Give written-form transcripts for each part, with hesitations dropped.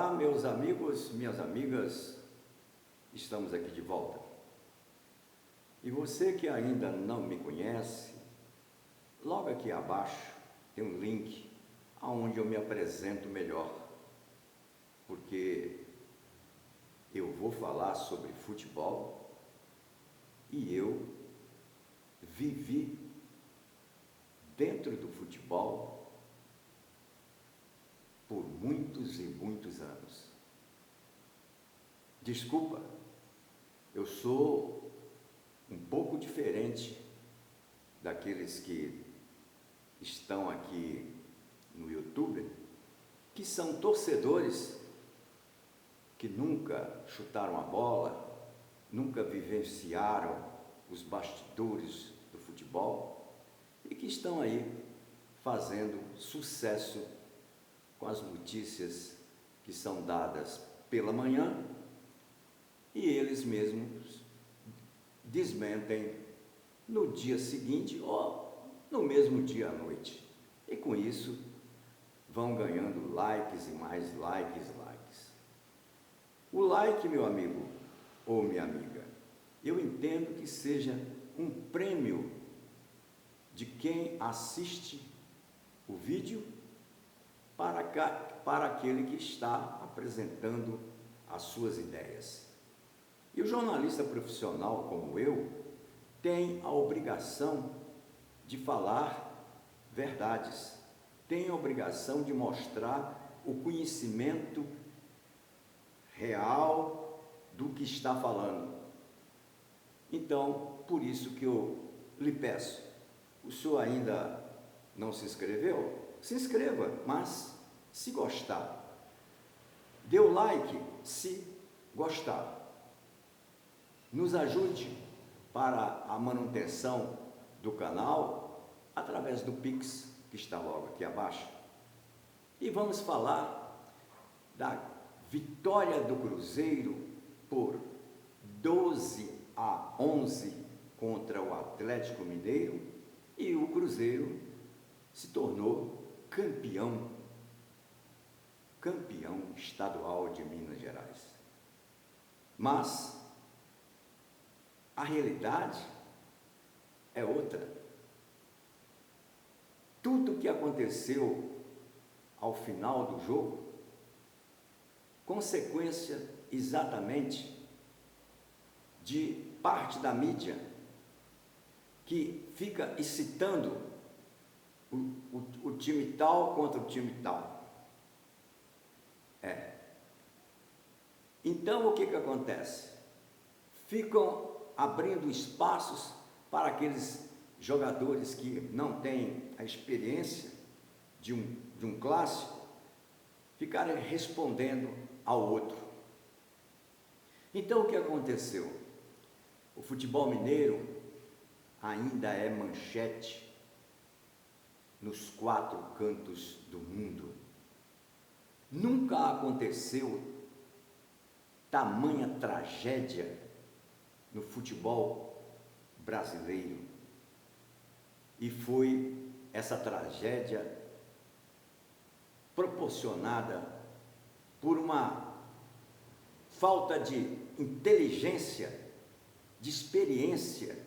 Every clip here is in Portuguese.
Olá, meus amigos, minhas amigas, estamos aqui de volta. E você que ainda não me conhece, logo aqui abaixo tem um link onde eu me apresento melhor, porque eu vou falar sobre futebol e eu vivi dentro do futebol por muitos e muitos anos. Desculpa, eu sou um pouco diferente daqueles que estão aqui no YouTube, que são torcedores que nunca chutaram a bola, nunca vivenciaram os bastidores do futebol e que estão aí fazendo sucesso com as notícias que são dadas pela manhã e eles mesmos desmentem no dia seguinte ou no mesmo dia à noite. E com isso vão ganhando likes e mais likes. O like, meu amigo ou minha amiga, eu entendo que seja um prêmio de quem assiste o vídeo para aquele que está apresentando as suas ideias. E o jornalista profissional como eu tem a obrigação de falar verdades, tem a obrigação de mostrar o conhecimento real do que está falando. Então, por isso que eu lhe peço, o senhor ainda não se inscreveu? Se inscreva, mas se gostar. Dê o like se gostar. Nos ajude para a manutenção do canal através do Pix, que está logo aqui abaixo. E vamos falar da vitória do Cruzeiro por 12-11 contra o Atlético Mineiro, e o Cruzeiro se tornou campeão estadual de Minas Gerais. Mas a realidade é outra. Tudo que aconteceu ao final do jogo, consequência exatamente de parte da mídia que fica excitando o time tal contra o time tal. Então o que acontece? Ficam abrindo espaços para aqueles jogadores que não têm a experiência de um clássico ficarem respondendo ao outro. Então o que aconteceu? O futebol mineiro ainda é manchete nos 4 cantos do mundo. Nunca aconteceu tamanha tragédia no futebol brasileiro. E foi essa tragédia proporcionada por uma falta de inteligência, de experiência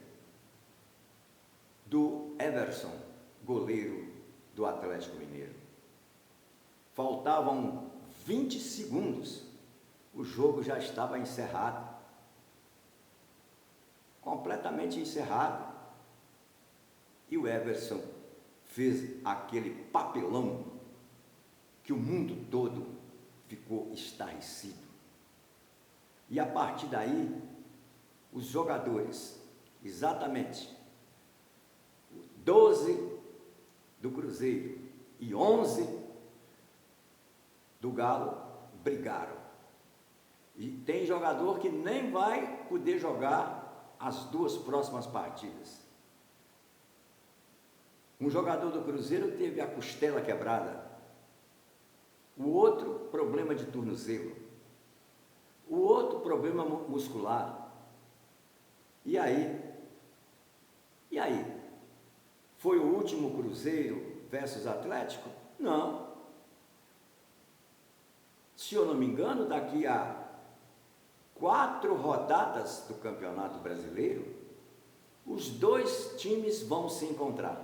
do Everson, goleiro do Atlético Mineiro. Faltavam 20 segundos, o jogo já estava encerrado, completamente encerrado, e o Everson fez aquele papelão que o mundo todo ficou estarrecido. E a partir daí, os jogadores, exatamente 12 do Cruzeiro e 11 do Galo, brigaram. E tem jogador que nem vai poder jogar as 2 próximas partidas. Um jogador do Cruzeiro teve a costela quebrada, o outro problema de tornozelo, o outro problema muscular. E aí? Foi o último Cruzeiro versus Atlético? Não. se eu não me engano, daqui a 4 rodadas do Campeonato Brasileiro, os 2 times vão se encontrar.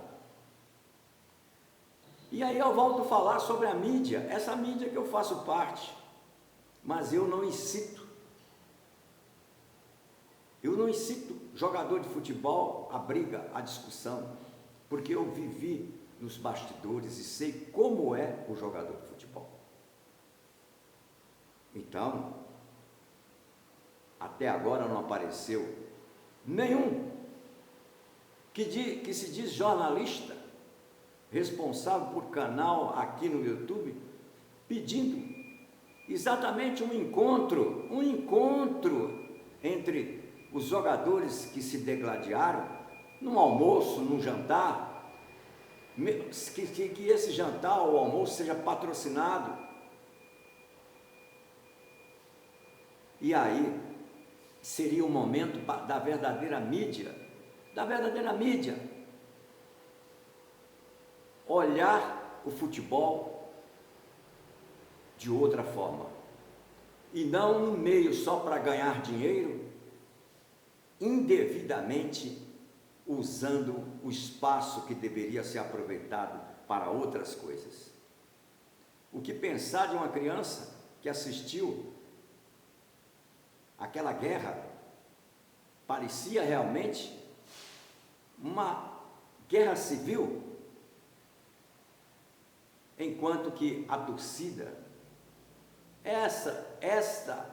E aí eu volto a falar sobre a mídia, essa mídia que eu faço parte, mas eu não incito jogador de futebol à briga, à discussão, porque eu vivi nos bastidores e sei como é o jogador de futebol. Então, até agora não apareceu nenhum que se diz jornalista, responsável por canal aqui no YouTube, pedindo exatamente um encontro entre os jogadores que se degladiaram, num almoço, num jantar, que esse jantar ou almoço seja patrocinado. E aí seria o momento da verdadeira mídia, olhar o futebol de outra forma, e não um meio só para ganhar dinheiro, indevidamente usando o espaço que deveria ser aproveitado para outras coisas. O que pensar de uma criança que assistiu aquela guerra? Parecia realmente uma guerra civil, enquanto que a torcida, esta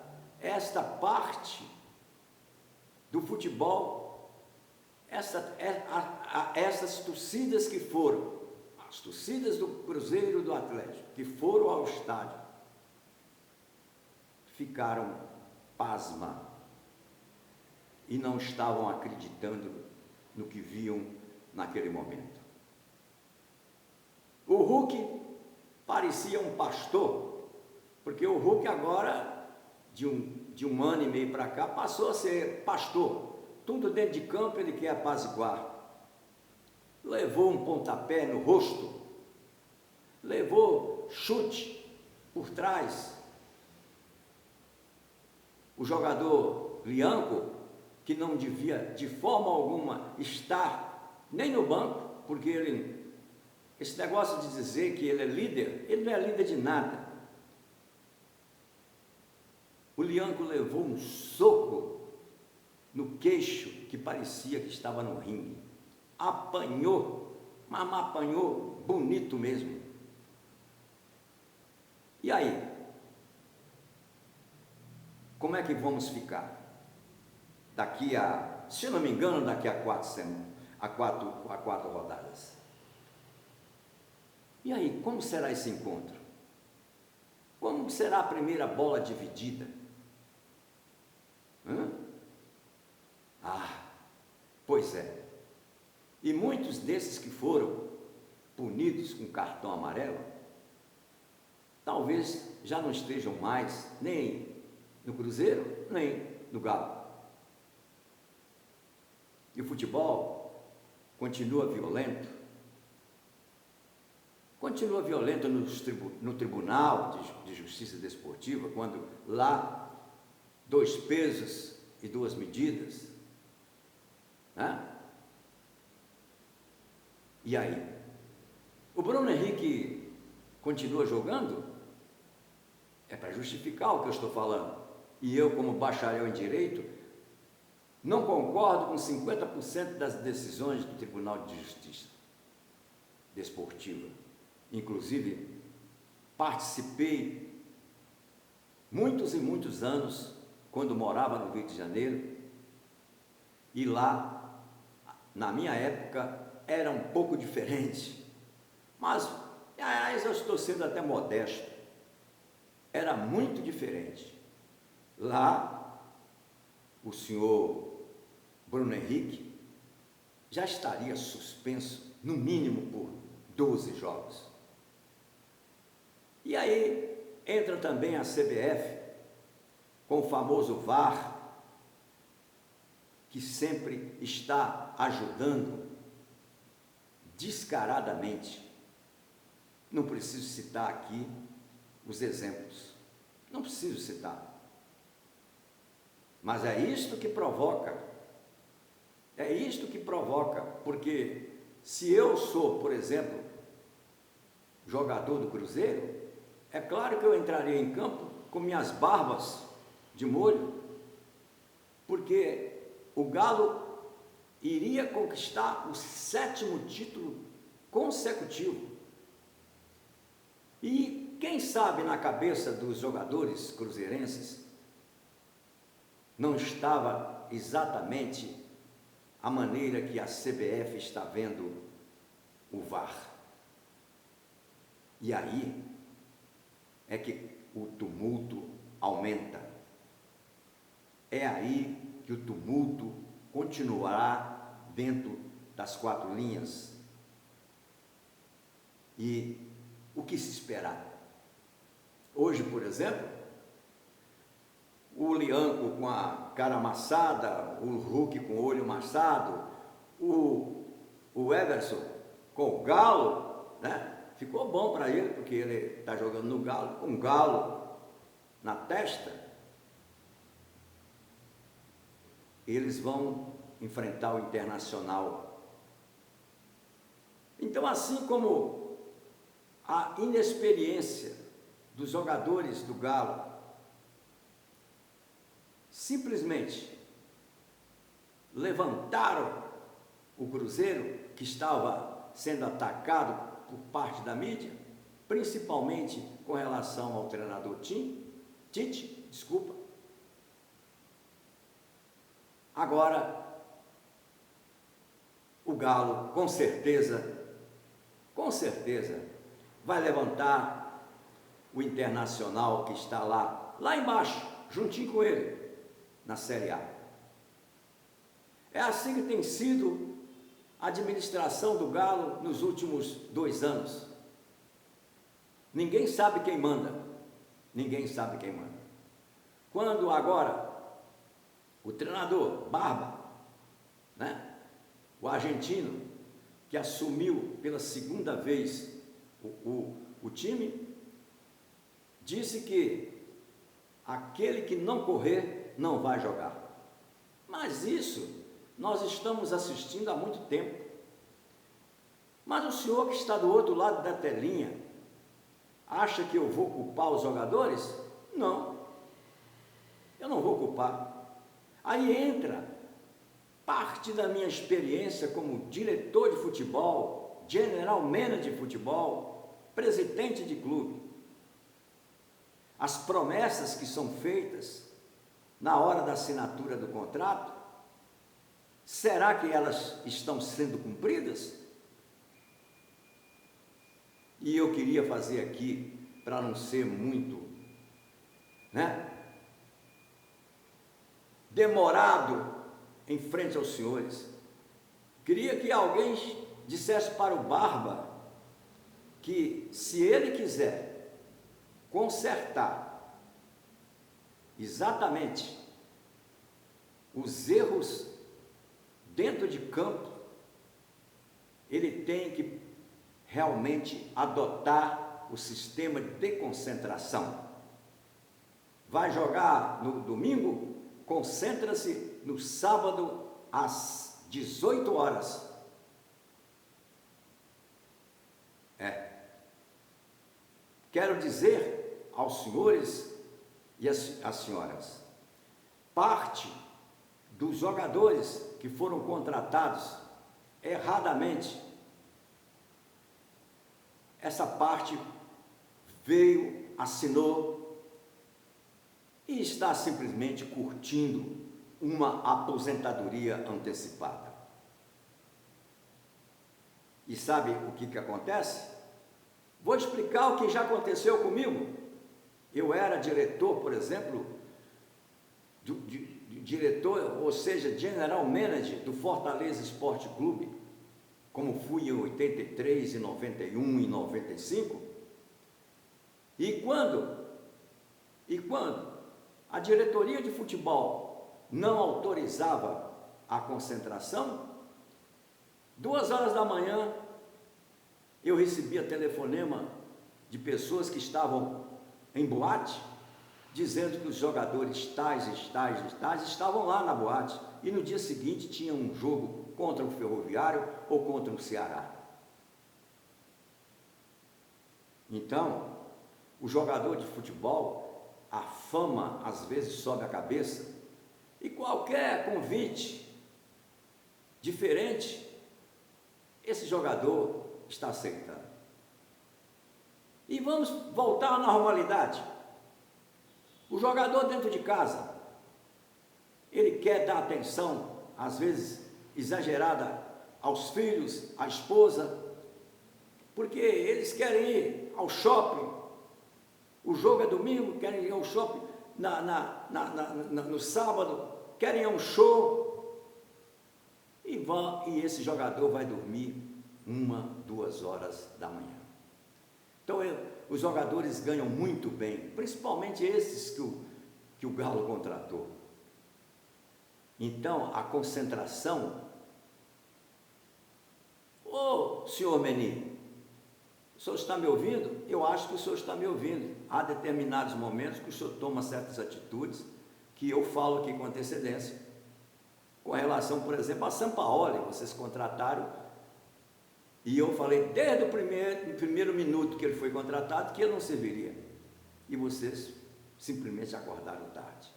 parte do futebol, essas torcidas que foram, as torcidas do Cruzeiro, do Atlético, que foram ao estádio, ficaram pasma e não estavam acreditando no que viam naquele momento. O Hulk parecia um pastor, porque o Hulk agora, de um ano e meio para cá, passou a ser pastor. Tudo dentro de campo ele quer apaziguar. Levou um pontapé no rosto, levou chute por trás. O jogador Lianco, que não devia de forma alguma estar nem no banco, porque esse negócio de dizer que ele é líder, ele não é líder de nada. O Lianco levou um soco no queixo que parecia que estava no ringue. Apanhou, mas apanhou bonito mesmo. E aí? Como é que vamos ficar? Daqui a, se eu não me engano, daqui a 4 rodadas. E aí, como será esse encontro? Como será a primeira bola dividida? Pois é. E muitos desses que foram punidos com cartão amarelo, talvez já não estejam mais nem no Cruzeiro, nem no Galo. E o futebol continua violento no Tribunal de Justiça Desportiva, quando lá 2 pesos e 2 medidas, né? E aí? O Bruno Henrique continua jogando? É para justificar o que eu estou falando. E eu, como bacharel em Direito, não concordo com 50% das decisões do Tribunal de Justiça Desportiva. Inclusive, participei muitos e muitos anos, quando morava no Rio de Janeiro, e lá, na minha época, era um pouco diferente, mas eu estou sendo até modesto, era muito diferente. Lá, o senhor Bruno Henrique já estaria suspenso, no mínimo, por 12 jogos. E aí entra também a CBF, com o famoso VAR, que sempre está ajudando descaradamente. Não preciso citar aqui os exemplos. Não preciso citar. Mas é isto que provoca. É isto que provoca, porque se eu sou, por exemplo, jogador do Cruzeiro, é claro que eu entraria em campo com minhas barbas de molho, porque o Galo iria conquistar o 7º título consecutivo. E quem sabe na cabeça dos jogadores cruzeirenses não estava exatamente a maneira que a CBF está vendo o VAR. E aí é que o tumulto aumenta. É aí que o tumulto continuará dentro das 4 linhas. E o que se esperar? Hoje, por exemplo, o Lianco com a cara amassada, o Hulk com o olho amassado, o Everson com o Galo, né? Ficou bom para ele, porque ele está jogando no Galo, com um galo na testa. Eles vão enfrentar o Internacional. Então, assim como a inexperiência dos jogadores do Galo simplesmente levantaram o Cruzeiro, que estava sendo atacado por parte da mídia, principalmente com relação ao treinador Tite, Agora, o Galo, com certeza, vai levantar o Internacional, que está lá embaixo, juntinho com ele, na Série A. É assim que tem sido a administração do Galo nos últimos 2 anos. Ninguém sabe quem manda. Quando agora o treinador Barba, né, o argentino, que assumiu pela 2ª vez o time, disse que aquele que não correr não vai jogar. Mas isso nós estamos assistindo há muito tempo. Mas o senhor que está do outro lado da telinha, acha que eu vou culpar os jogadores? Não, eu não vou culpar. Aí entra parte da minha experiência como diretor de futebol, general manager de futebol, presidente de clube. As promessas que são feitas na hora da assinatura do contrato, será que elas estão sendo cumpridas? E eu queria fazer aqui, para não ser muito, demorado em frente aos senhores, queria que alguém dissesse para o Barba que, se ele quiser consertar exatamente os erros dentro de campo, ele tem que realmente adotar o sistema de concentração. Vai jogar no domingo? Concentra-se no sábado às 18 horas. Quero dizer aos senhores e às senhoras, parte dos jogadores que foram contratados erradamente, essa parte veio, assinou e está simplesmente curtindo uma aposentadoria antecipada. E sabe o que acontece? Vou explicar o que já aconteceu comigo. Eu era diretor, por exemplo, diretor, ou seja, general manager do Fortaleza Esporte Clube, como fui em 83, em 91, em 95. E quando a diretoria de futebol não autorizava a concentração, 2 horas da manhã, eu recebia telefonema de pessoas que estavam em boate, dizendo que os jogadores tais estavam lá na boate e no dia seguinte tinha um jogo contra o Ferroviário ou contra o Ceará. Então, o jogador de futebol, a fama às vezes sobe a cabeça e qualquer convite diferente, esse jogador está aceitando. E vamos voltar à normalidade. O jogador dentro de casa, ele quer dar atenção, às vezes exagerada, aos filhos, à esposa, porque eles querem ir ao shopping. O jogo é domingo, querem ir ao shopping no sábado, querem ir a um show. E esse jogador vai dormir 1, 2 horas da manhã. Então, os jogadores ganham muito bem, principalmente esses que o Galo contratou. Então, a concentração... Ô, senhor Meni, o senhor está me ouvindo? Eu acho que o senhor está me ouvindo. Há determinados momentos que o senhor toma certas atitudes que eu falo aqui com antecedência. Com relação, por exemplo, a Sampaoli, vocês contrataram, e eu falei desde o primeiro minuto que ele foi contratado que ele não serviria. E vocês simplesmente acordaram tarde.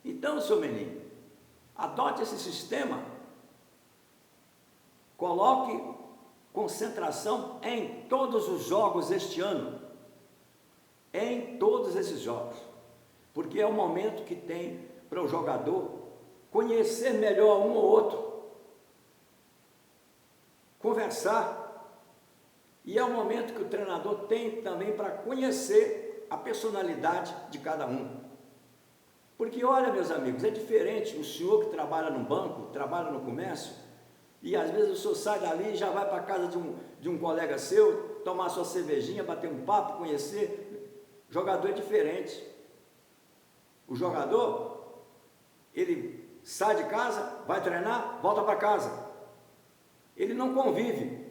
Então, senhor Menin, adote esse sistema, coloque concentração em todos os jogos este ano, em todos esses jogos, porque é o momento que tem para o jogador conhecer melhor um ou outro, conversar, e é o momento que o treinador tem também para conhecer a personalidade de cada um. Porque olha, meus amigos, é diferente o senhor que trabalha no banco, trabalha no comércio, e às vezes o senhor sai dali e já vai para a casa de um colega seu, tomar sua cervejinha, bater um papo, conhecer. O jogador é diferente. O jogador, ele sai de casa, vai treinar, volta para casa. Ele não convive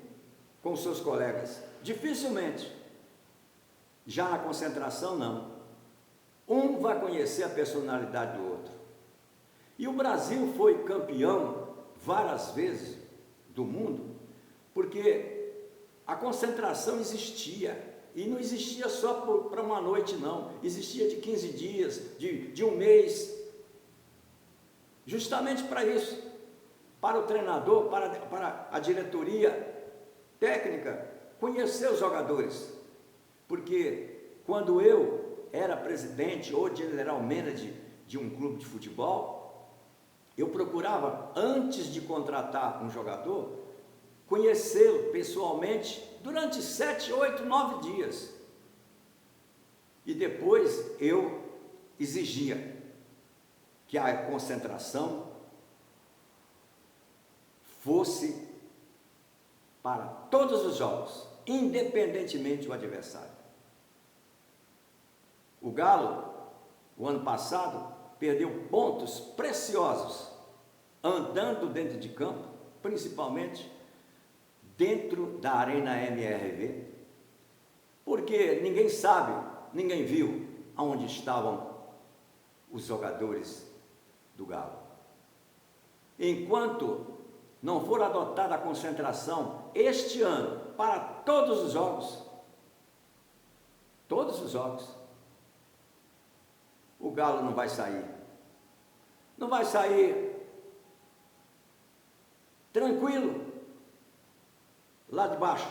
com os seus colegas, dificilmente. Já na concentração, não. Um vai conhecer a personalidade do outro. E o Brasil foi campeão várias vezes do mundo, porque a concentração existia, e não existia só para uma noite, não, existia de 15 dias, de um mês, justamente para isso, para o treinador, para a diretoria técnica, conhecer os jogadores, porque quando eu era presidente ou general manager de um clube de futebol, eu procurava, antes de contratar um jogador, conhecê-lo pessoalmente durante 7, 8, 9 dias. E depois eu exigia que a concentração fosse para todos os jogos, independentemente do adversário. O Galo, o ano passado, perdeu pontos preciosos, andando dentro de campo, principalmente dentro da Arena MRV, porque ninguém sabe, ninguém viu aonde estavam os jogadores do Galo. Enquanto não for adotada a concentração este ano para todos os jogos, o Galo não vai sair. Não vai sair tranquilo lá de baixo.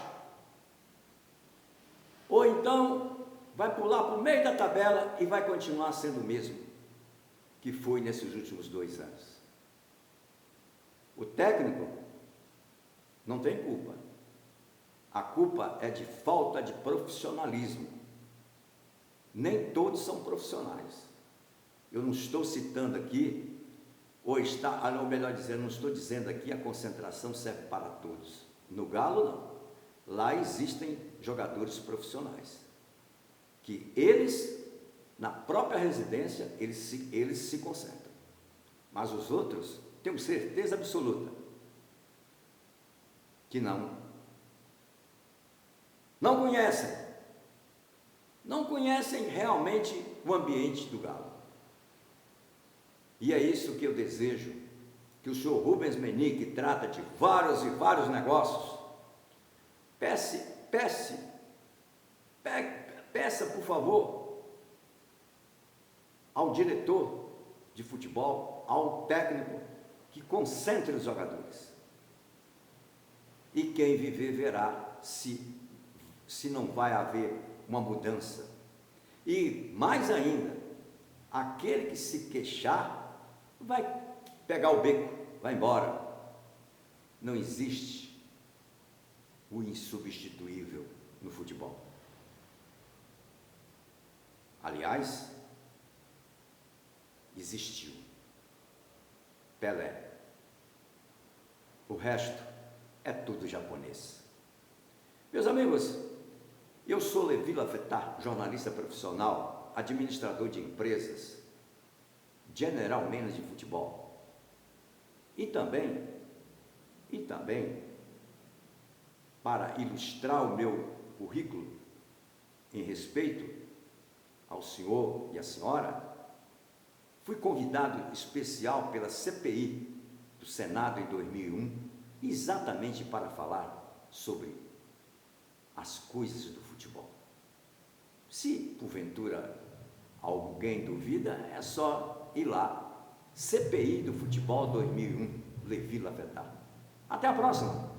Ou então vai pular para o meio da tabela e vai continuar sendo o mesmo que foi nesses últimos 2 anos. O técnico não tem culpa. A culpa é de falta de profissionalismo. Nem todos são profissionais. Eu não estou citando aqui, ou melhor dizendo, não estou dizendo aqui a concentração serve para todos. No Galo, não. Lá existem jogadores profissionais, que eles, na própria residência, eles se concentram. Mas os outros, temos certeza absoluta que não conhecem, não conhecem realmente o ambiente do Galo. E é isso que eu desejo, que o senhor Rubens Menin, que trata de vários e vários negócios, peça, por favor, ao diretor de futebol, ao técnico, que concentre os jogadores. E quem viver verá se não vai haver uma mudança. E mais ainda, aquele que se queixar vai pegar o beco, vai embora. Não existe o insubstituível no futebol. Aliás, existiu Pelé. O resto é tudo japonês. Meus amigos, eu sou Levi Lafetá, jornalista profissional, administrador de empresas, general manager de futebol. E também, para ilustrar o meu currículo em respeito ao senhor e à senhora, fui convidado especial pela CPI do Senado em 2001, exatamente para falar sobre as coisas do futebol. Se porventura alguém duvida, é só ir lá, CPI do Futebol 2001, Levi Lafetá. Até a próxima!